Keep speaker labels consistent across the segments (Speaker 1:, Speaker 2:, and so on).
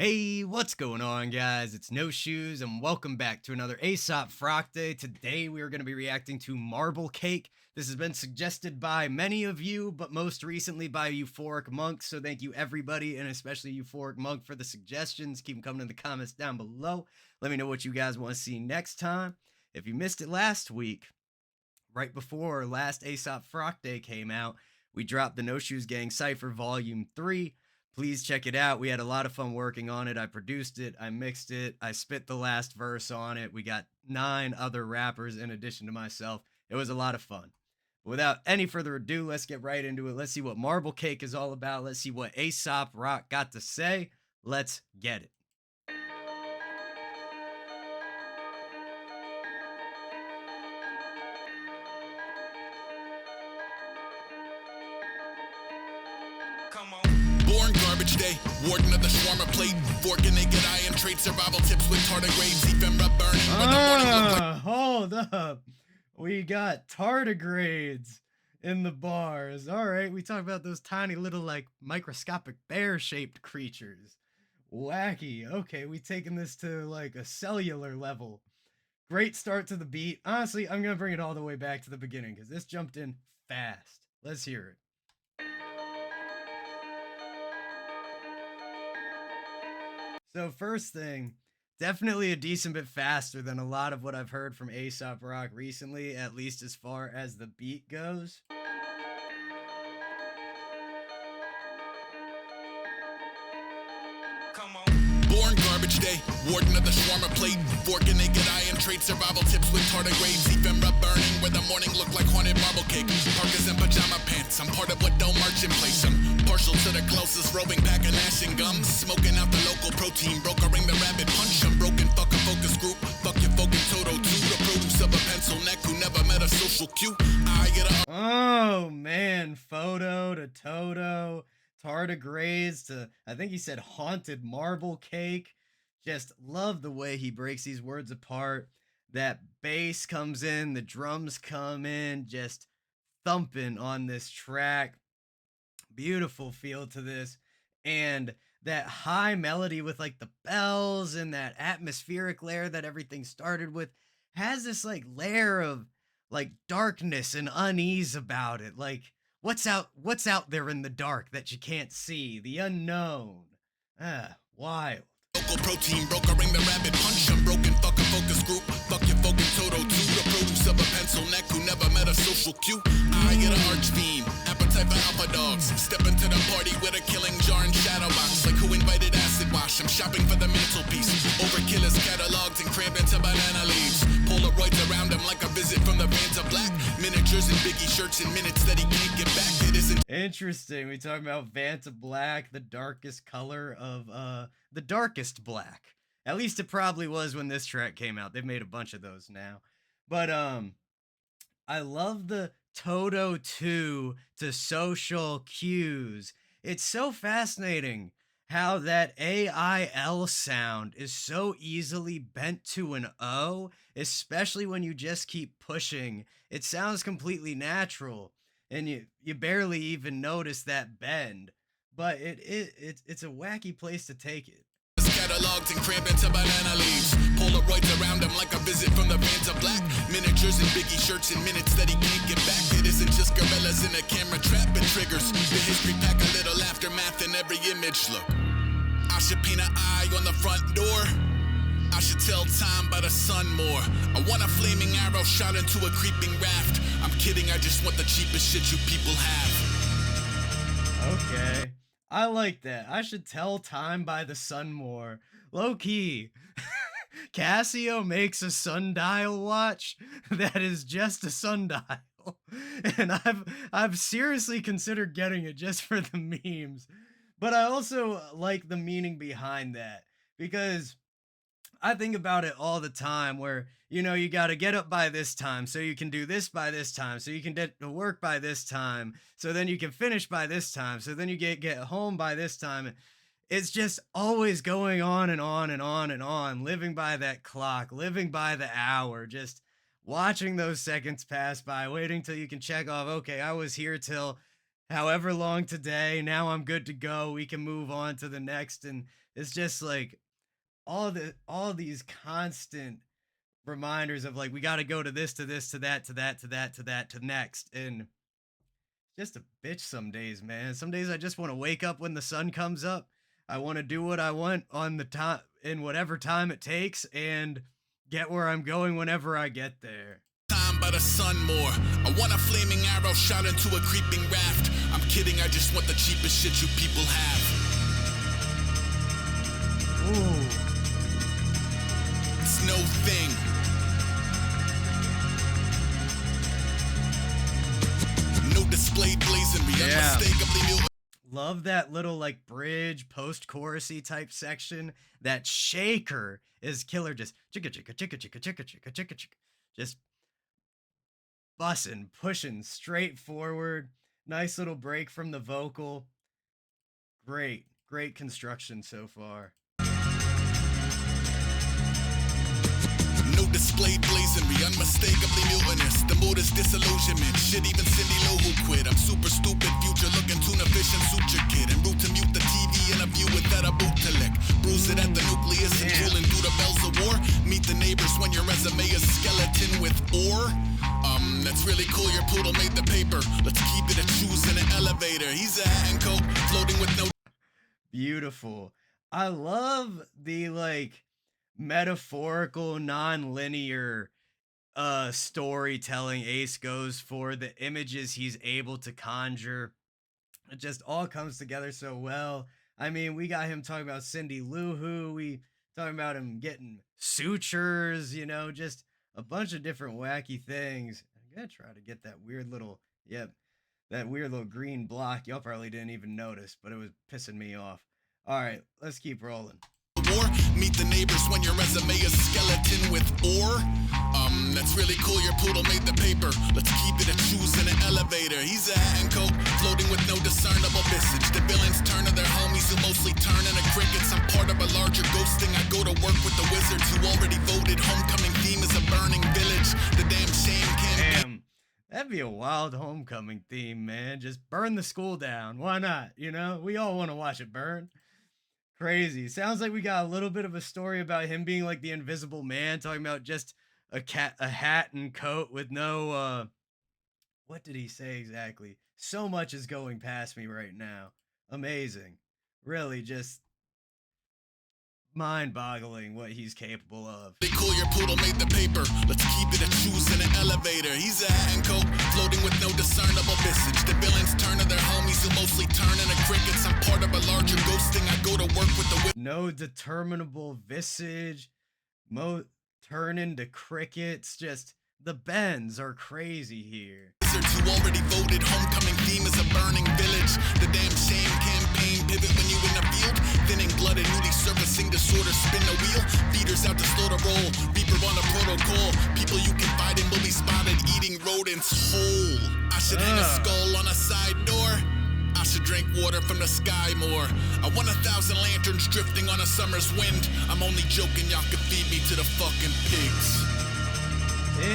Speaker 1: Hey, what's going on, guys? It's No Shoes, and welcome back to another Aesop Frock Day. Today, we are going to be reacting to Marble Cake. This has been suggested by many of you, but most recently by Euphoric Monk. So, thank you, everybody, and especially Euphoric Monk, for the suggestions. Keep them coming in the comments down below. Let me know what you guys want to see next time. If you missed it last week, right before last Aesop Frock Day came out, we dropped the No Shoes Gang Cypher Volume 3. Please check it out. We had a lot of fun working on it. I produced it, I mixed it, I spit the last verse on it. We got 9 other rappers in addition to myself. It was a lot of fun. Without any further ado, let's get right into it. Let's see what Marble Cake is all about. Let's see what Aesop Rock got to say. Let's get it.
Speaker 2: Come on. Born garbage day, warden of the shawarma plate, fork and naked eye and trade survival tips with tardigrades, ephemera burning.
Speaker 1: Hold up. We got tardigrades in the bars. All right, we talk about those tiny little, like, microscopic bear-shaped creatures. Wacky. Okay, we taking this to, like, a cellular level. Great start to the beat. Honestly, I'm going to bring it all the way back to the beginning because this jumped in fast. Let's hear it. So first thing, definitely a decent bit faster than a lot of what I've heard from Aesop Rock recently, at least as far as the beat goes.
Speaker 2: Come on. Born garbage day, warden of the shawarma plate, fork and naked eye and trade survival tips with tardigrades, ephemera burning where the morning looked like haunted marble cake. Parkas and pajama pants, I'm part of what don't march in place. I'm partial to the closest roving pack of gnashing gums, smoking out the local protein, brokering the rabbit punch. I'm broken, fuck a focus group, fuck your focus Toto too. The produce of a pencil neck who never met a social cue. I get a
Speaker 1: Oh man, photo to Toto, tardigrades to, I think he said haunted marble cake. Just love the way he breaks these words apart. That bass comes in, the drums come in, just thumping on this track. Beautiful feel to this. And that high melody with like the bells and that atmospheric layer that everything started with has this like layer of like darkness and unease about it. Like what's out there in the dark that you can't see? The unknown. Wild.
Speaker 2: local protein, brokering the rabbit punch. I'm broken, fuck a focus group, fuck your focus Toto too. The produce of a pencil neck who never met a social cue. I get an arch fiend, appetite for alpha dogs. Step into the party with a killing jar and shadow box. Like who invited acid wash? I'm shopping for the mantelpiece. Overkill is cataloged and crammed into banana leaves. Polaroids around him like a visit from the Vanta Black. Miniatures and Biggie shirts in minutes that he can't get back. It isn't
Speaker 1: Interesting. We talk about Vanta Black, the darkest color of the darkest black. At least it probably was when this track came out. They've made a bunch of those now. But I love the Toto 2 to social cues. It's so fascinating how that AIL sound is so easily bent to an O, especially when you just keep pushing. It sounds completely natural and you barely even notice that bend, but it's a wacky place to take it.
Speaker 2: cataloged and crammed into banana leaves. Polaroids around him like a visit from the Vanta Black. Miniatures and Biggie shirts in minutes that he can't get back. It isn't just gorillas in a camera trap, it triggers the history pack, a little aftermath in every image. Look, I should paint an eye on the front door. I should tell time by the sun more. I want a flaming arrow shot into a creeping raft. I'm kidding, I just want the cheapest shit you people have.
Speaker 1: Okay. I like that. I should tell time by the sun more. Low key. Casio makes a sundial watch that is just a sundial. And I've seriously considered getting it just for the memes. But I also like the meaning behind that because I think about it all the time where, you got to get up by this time so you can do this by this time so you can get to work by this time so then you can finish by this time so then you get home by this time. It's just always going on and on and on and on, living by that clock, living by the hour, just watching those seconds pass by, waiting till you can check off, okay, I was here till however long today. Now I'm good to go. We can move on to the next. And it's just like all these constant reminders of like we got to go to this, to this, to that, to that, to that, to that, to next. And just a bitch some days, man. Some days I just want to wake up when the sun comes up. I want to do what I want on the time in whatever time it takes and get where I'm going whenever I get there.
Speaker 2: Time by the sun more. I want a flaming arrow shot into a creeping raft. I'm kidding, I just want the cheapest shit you people have.
Speaker 1: Ooh.
Speaker 2: It's no thing. No display blazonry,
Speaker 1: Yeah.
Speaker 2: unmistakably new.
Speaker 1: Love that little like bridge post chorusy type section. That shaker is killer. Just chicka chicka chicka chicka chicka chicka chicka chicka. Just bussing, pushing straight forward. Nice little break from the vocal. Great, great construction so far.
Speaker 2: No display blazonry, unmistakably mutinous. The mood is disillusionment. Shit, even Cindy Lou who quit. I'm super stupid, future looking tuna fish and suture kid. En route to mute the TV in a view without a boot to lick. Bruise it at the nucleus and drooling through the bells of war. Meet the neighbors when your resume is skeleton with ore. That's really cool, your poodle made the paper. Let's keep it a choose in an elevator. He's a hat and coat, floating with no.
Speaker 1: Beautiful. I love the like metaphorical, non-linear storytelling Ace goes for, the images he's able to conjure. It just all comes together so well. I mean, we got him talking about Cindy Lou Who, we talking about him getting sutures, just a bunch of different wacky things. I'm gonna try to get that weird little, yep, that weird little green block. Y'all probably didn't even notice, but it was pissing me off. All right, let's keep rolling.
Speaker 2: War, meet the neighbors when your resume is skeleton with ore. That's really cool, your poodle made the paper. Let's keep it a choose in an elevator. He's a hat and coat, floating with no discernible visage. The villains turn to their homies who mostly turn into crickets. I'm part of a larger ghosting. I go to work with the wizards who already voted. Homecoming theme is a burning village. The damn shame can.
Speaker 1: Damn, that'd be a wild homecoming theme, man. Just burn the school down. Why not? We all want to watch it burn. Crazy. Sounds like we got a little bit of a story about him being like the invisible man, talking about just a hat and coat with no what did he say exactly? So much is going past me right now. Amazing. Really just mind-boggling what he's capable of.
Speaker 2: They cool, your poodle made the paper. Let's keep it a choose in an elevator. He's a hat and coat, floating with no discernible visage. The villains turn to their homies who mostly turn into crickets. I'm part of a larger ghosting. I go to work with the
Speaker 1: No determinable visage. Turn into crickets. Just the bends are crazy here.
Speaker 2: wizards who already voted. Homecoming theme is a burning village. The damn shame campaign pivot when you in the field. Thinning blood and newly surfacing disorder. Spin the wheel. Beaters out to slow the roll. Reaper on a protocol. People you confide in will be spotted eating rodents whole. I should hang a skull on a side door. I should drink water from the sky more. I want 1,000 lanterns drifting on a summer's wind. I'm only joking, y'all can feed me to the fucking pigs.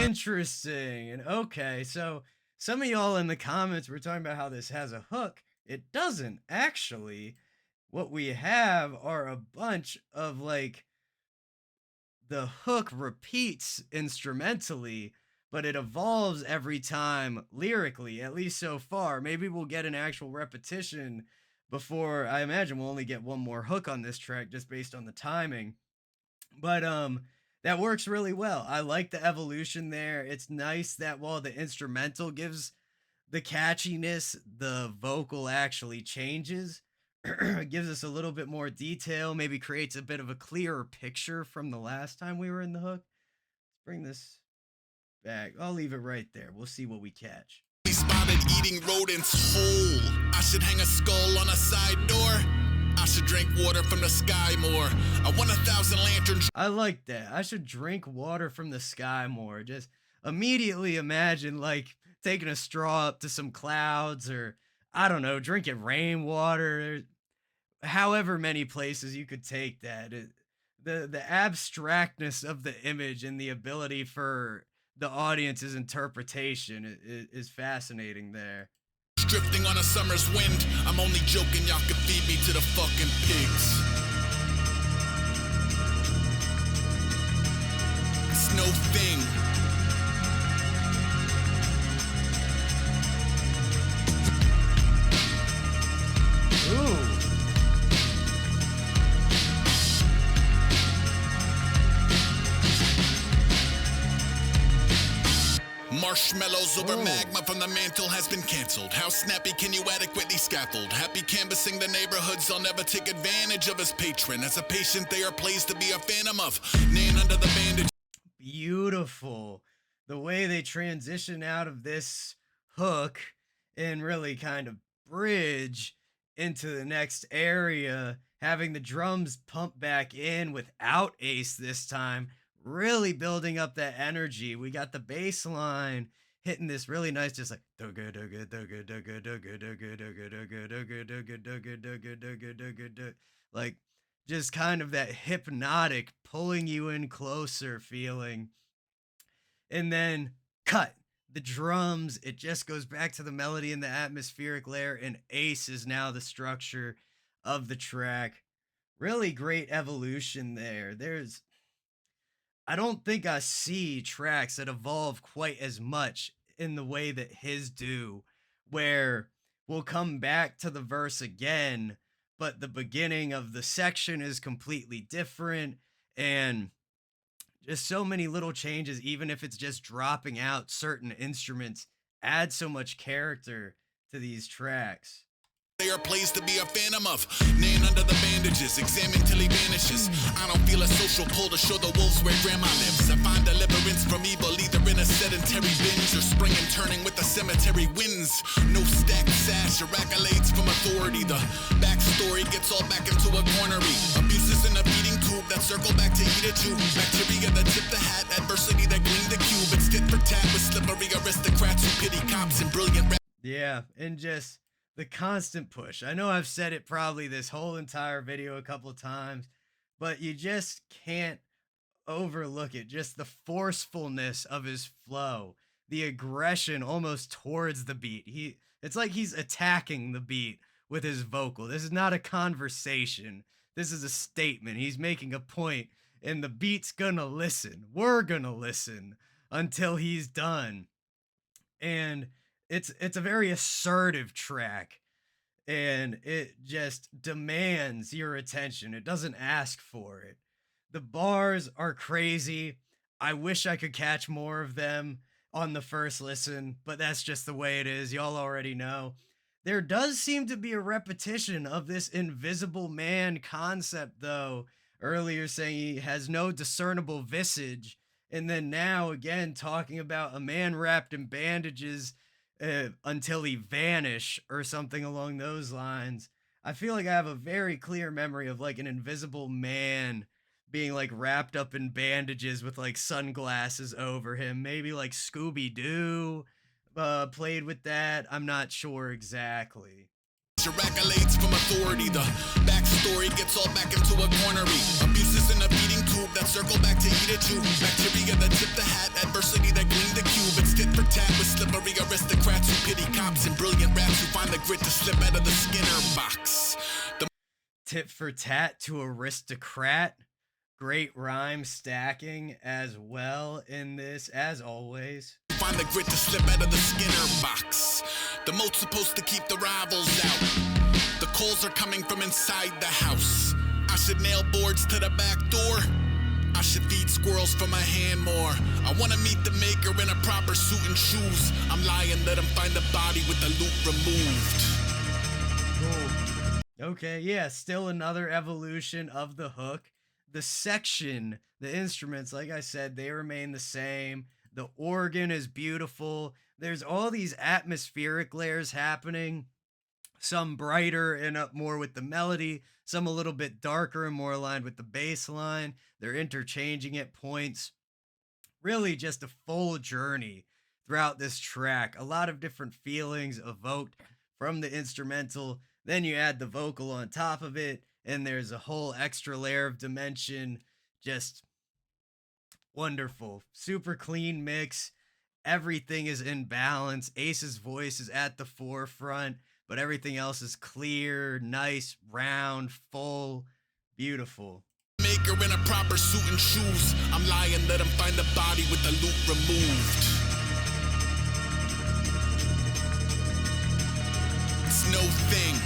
Speaker 1: Interesting. And okay, so some of y'all in the comments were talking about how this has a hook. It doesn't actually. What we have are a bunch of like the hook repeats instrumentally, but it evolves every time lyrically, at least so far. Maybe we'll get an actual repetition before. I imagine we'll only get one more hook on this track just based on the timing. But that works really well. I like the evolution there. It's nice that while the instrumental gives the catchiness, the vocal actually changes. It gives us a little bit more detail, maybe creates a bit of a clearer picture from the last time we were in the hook. Let's bring this back. I'll leave it right there. We'll see what we catch.
Speaker 2: We spotted eating rodents whole. I should hang a skull on a side door. I should drink water from the sky more. I want 1,000 lanterns.
Speaker 1: I like that. I should drink water from the sky more. Just immediately imagine like taking a straw up to some clouds, or I don't know, drinking rainwater. However many places you could take that. The abstractness of the image and the ability for the audience's interpretation is fascinating there.
Speaker 2: birds drifting on a summer's wind. I'm only joking, y'all can feed me to the fucking pigs. It's no thing.
Speaker 1: Ooh.
Speaker 2: Marshmallows over
Speaker 1: Whoa.
Speaker 2: magma from the mantle has been cancelled. How snappy can you adequately scaffold? Happy canvassing the neighborhoods, I'll never take advantage of his patron. As a patient, they are plays to be a phantom of. Nan under the bandage.
Speaker 1: Beautiful. The way they transition out of this hook and really kind of bridge into the next area, having the drums pump back in without Ace this time, really building up that energy. We got the bass line hitting this really nice, just like like just kind of that hypnotic pulling you in closer feeling. And then cut the drums. It just goes back to the melody and the atmospheric layer, and Ace is now the structure of the track. Really great evolution there. I don't think I see tracks that evolve quite as much in the way that his do, where we'll come back to the verse again, but the beginning of the section is completely different, and just so many little changes, even if it's just dropping out certain instruments, add so much character to these tracks.
Speaker 2: They are plays to be a phantom of. Nan under the bandages, examine till he vanishes. I don't feel a social pull to show the wolves where grandma lives. I find deliverance from evil, either in a sedentary binge or spring and turning with the cemetery winds. No stacked sash or accolades from authority. The backstory gets all back into a cornery. Abuses in a feeding tube that circle back to eat at you. Bacteria that tip the hat, adversity that gleam the cube. It's tit for tat with slippery aristocrats who pity cops and brilliant rap.
Speaker 1: Yeah, and just the constant push. I know I've said it probably this whole entire video a couple of times, but you just can't overlook it. Just the forcefulness of his flow, the aggression almost towards the beat. It's like he's attacking the beat with his vocal. This is not a conversation. This is a statement. He's making a point, and the beat's gonna listen. We're gonna listen until he's done. And it's a very assertive track, and it just demands your attention. It doesn't ask for it. The bars are crazy. I wish I could catch more of them on the first listen, but that's just the way it is. Y'all already know. There does seem to be a repetition of this invisible man concept, though. Earlier saying he has no discernible visage, and then now again talking about a man wrapped in bandages until he vanish or something along those lines. I feel like I have a very clear memory of like an invisible man being like wrapped up in bandages with like sunglasses over him. Maybe like Scooby Doo played with that. I'm not sure exactly.
Speaker 2: Your accolades from authority. The backstory gets all back into a cornery. Abuses in a feeding tube that circle back to eat at you. Bacteria that tip the hat, adversity that gleam the cube. It's tit for tat with slippery aristocrats who pity cops and brilliant raps who find the grit to slip out of the Skinner box. The
Speaker 1: Tit for tat to aristocrat. Great rhyme stacking as well in this, as always.
Speaker 2: find the grit to slip out of the Skinner box. The moat's supposed to keep the rivals out. The coals are coming from inside the house. I should nail boards to the back door. I should feed squirrels from my hand more. I wanna meet the maker in a proper suit and shoes. I'm lying, let him find the body with the loot removed.
Speaker 1: Cool. Okay, yeah, still another evolution of the hook. The section, the instruments, like I said, they remain the same. The organ is beautiful. There's all these atmospheric layers happening. Some brighter and up more with the melody, some a little bit darker and more aligned with the bass line. They're interchanging at points. Really just a full journey throughout this track. A lot of different feelings evoked from the instrumental. Then you add the vocal on top of it, and there's a whole extra layer of dimension. Just wonderful. Super clean mix. Everything is in balance. Ace's voice is at the forefront, but everything else is clear, nice, round, full, beautiful.
Speaker 2: Maker in a proper suit and shoes. I'm lying, let him find the body with the loot removed. It's no thing.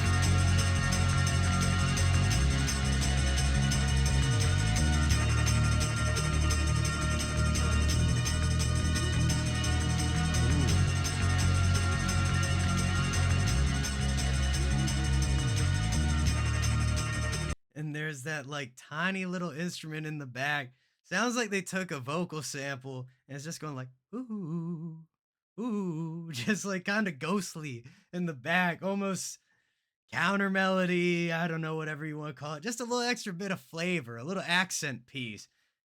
Speaker 1: And there's that like tiny little instrument in the back. Sounds like they took a vocal sample and it's just going like ooh, ooh, just like kind of ghostly in the back, almost counter melody. I don't know, whatever you want to call it. Just a little extra bit of flavor, a little accent piece.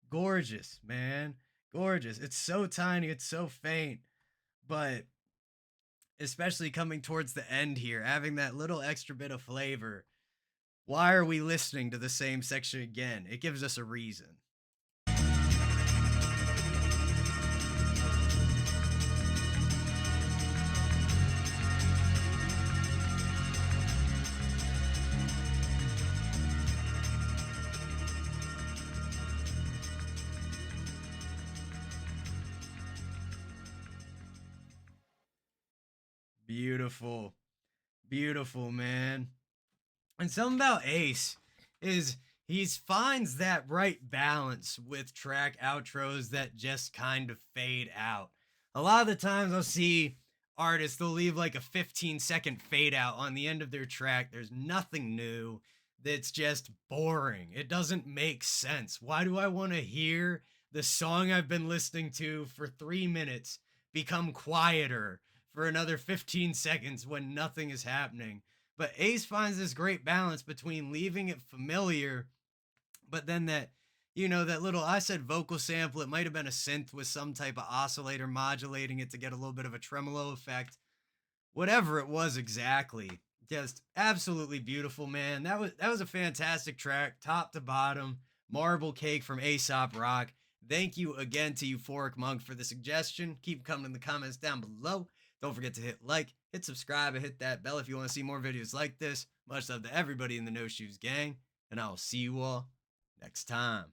Speaker 1: Gorgeous, man. Gorgeous. It's so tiny, it's so faint, but especially coming towards the end here, having that little extra bit of flavor. Why are we listening to the same section again? It gives us a reason. Beautiful. Beautiful, man. And something about Ace is he finds that right balance with track outros that just kind of fade out. A lot of the times I'll see artists, they'll leave like a 15-second fade out on the end of their track. There's nothing new. That's just boring. It doesn't make sense. Why do I want to hear the song I've been listening to for 3 minutes become quieter for another 15 seconds when nothing is happening? But Ace finds this great balance between leaving it familiar, but then that, that little, I said vocal sample, it might have been a synth with some type of oscillator modulating it to get a little bit of a tremolo effect. Whatever it was exactly. Just absolutely beautiful, man. That was a fantastic track, top to bottom. Marble Cake from Aesop Rock. Thank you again to Euphoric Monk for the suggestion. Keep coming in the comments down below. Don't forget to hit like, hit subscribe, and hit that bell if you want to see more videos like this. Much love to everybody in the No Shoes gang, and I will see you all next time.